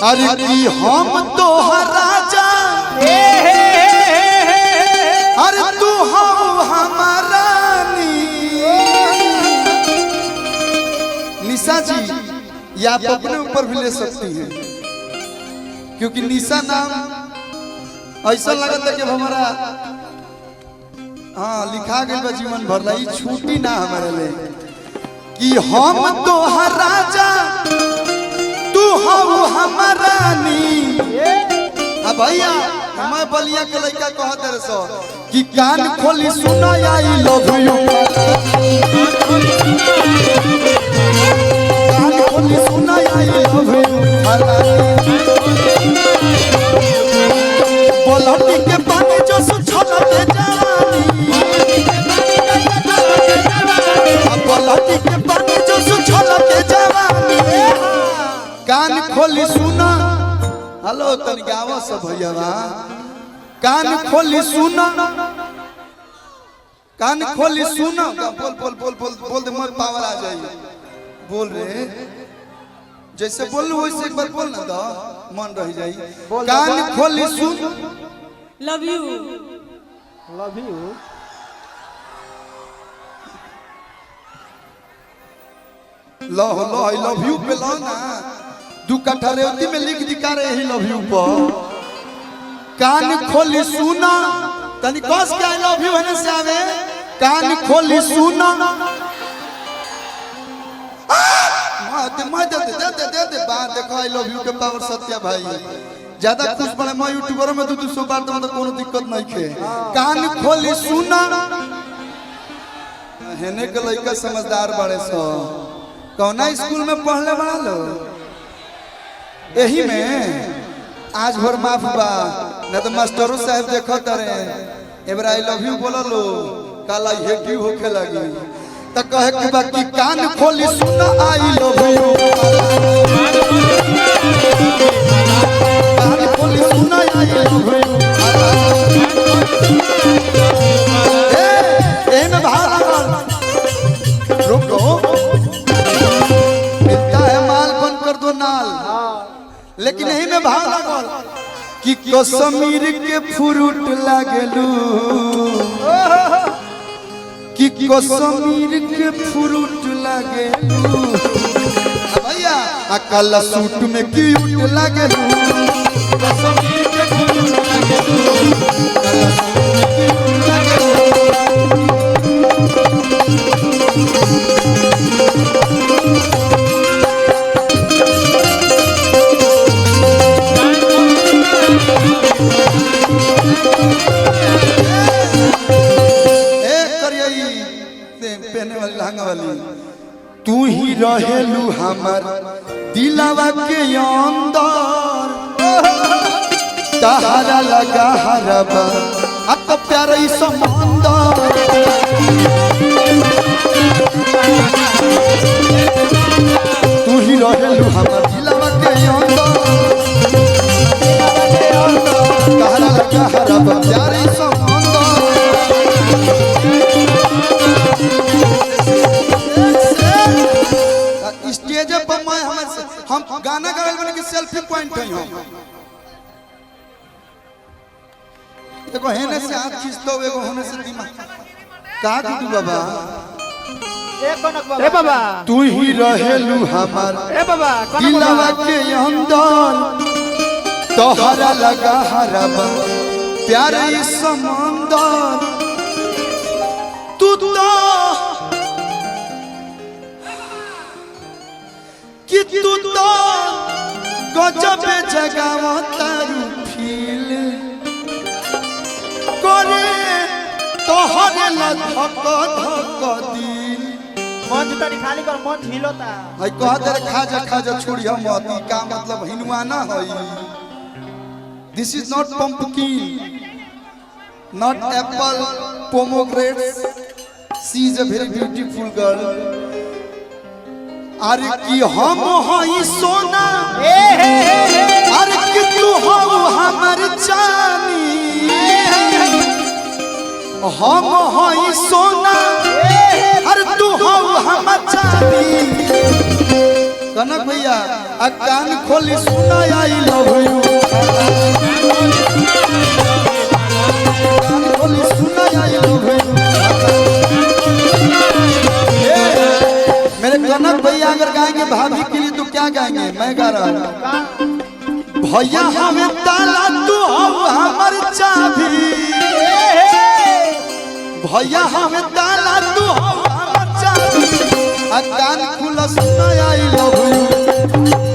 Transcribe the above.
अरे की हम तोहर राजा अरे तू हम हमारा निशा जी, ये आप अपने ऊपर भी ले सकती हैं क्योंकि निशा नाम ऐसा लगा था कि हमारा हाँ लिखा गया जीवन भर ला, छूटी ना हमारे लिए कि हम तोहर राजा तू हम हमारा भैया। मैं बलिया के लड़का कहत रहे सो कि कान खोली सुना आई लव यू, कान खोली सुना आई लव यू, बोलती के पानी जो सुछलते जानी, बोलती के पानी जो सुछलते जानी, कान खोली सुना। हेलो तन गावा सब भैया, कान खोली सुना, कान खोली सुना। बोल बोल बोल बोल बोल दे, मन पावर आ जाए। बोल रे जैसे बोल वैसे एक बार बोल ना तो मन रह जाए। कान खोली सुन, लव यू, लव यू। लो लो आई लव यू पे लो ना, दू कट्ठा रेवती में लिख दिखा रहे ही लव यू पर। कान खोली सुना, तनी कस के आई लव यू है से आवे। कान खोली सुना, दे बात देखो आई लव यू के पावर सत्या भाई। ज्यादा खुश पड़े मैं यूट्यूबर में 200 बार तो कोनो दिक्कत नहीं खे। कान खोली सुना, हेने के लड़का समझदार बड़े सो। कौना स्कूल में पढ़ले बड़ा लो, यही में आज भर माफ बा न तो मास्टरों साहब देखो तरे एबर आई लव यू बोलो लो काला ये की होखे लगी तो कहे कि बाकी कान खोली सुना आई लव यू, कान खोली सुना आई लव यू। ए में भाग रुको, मिलता है माल बंद कर दो नाल, लेकिन यही में भाव लागल कि कश्मीर के फ्रूट लागलू, कि कश्मीर के फ्रूट लागलू भैया, आ काला सूट में क्यूट लागलू, कश्मीर के फ्रूट लागलू, काला सूट में क्यूट लागलू। तू ही रहेलू हमर दिलवा के अंदर, तहरा लगा हरबा अत प्यार समंदर। तू ही रहेलू हमर दिलवा के अंदर, तहरा लगा हरबा प्यार समंदर। स्टेज पर मैं हम गाना गावे बने के सेल्फी पॉइंट है। हम देखो हेने से हाथ खींच लो, एगो होने से दिमाग का तू बाबा। ए बाबा तू ही रहेलू हमर ए बाबा दिलवा के अंदर, तोहरा लगा हरबा प्यार समंदर। तू तो कि तू तो गजब जगावा तारू फील करे तोहरे ला धक धक दिल। मंच तनी खाली कर, मंच हिलता है कहत रे खाजा छोड़िया मत, का मतलब हिनुआ ना होई। This is not pumpkin, not apple, pomegranate. She is a very beautiful girl. अरे कि हम हई सोना, अरे कि तू हो हमर जानी, हम हई सोना, अरे तू हो हमर जानी। कनक भैया आ कान खोली सुना आई लव यू कान खोली सुना आई लव यू मेरे कनक भैया अगर गाएंगे भाभी के लिए तो क्या गाएंगे मैं गा रहा हूँ भैया हमें ताला तू हमर चाबी भैया हमें ताला तू हमर चाबी आ कान खुला सुना आई लव यू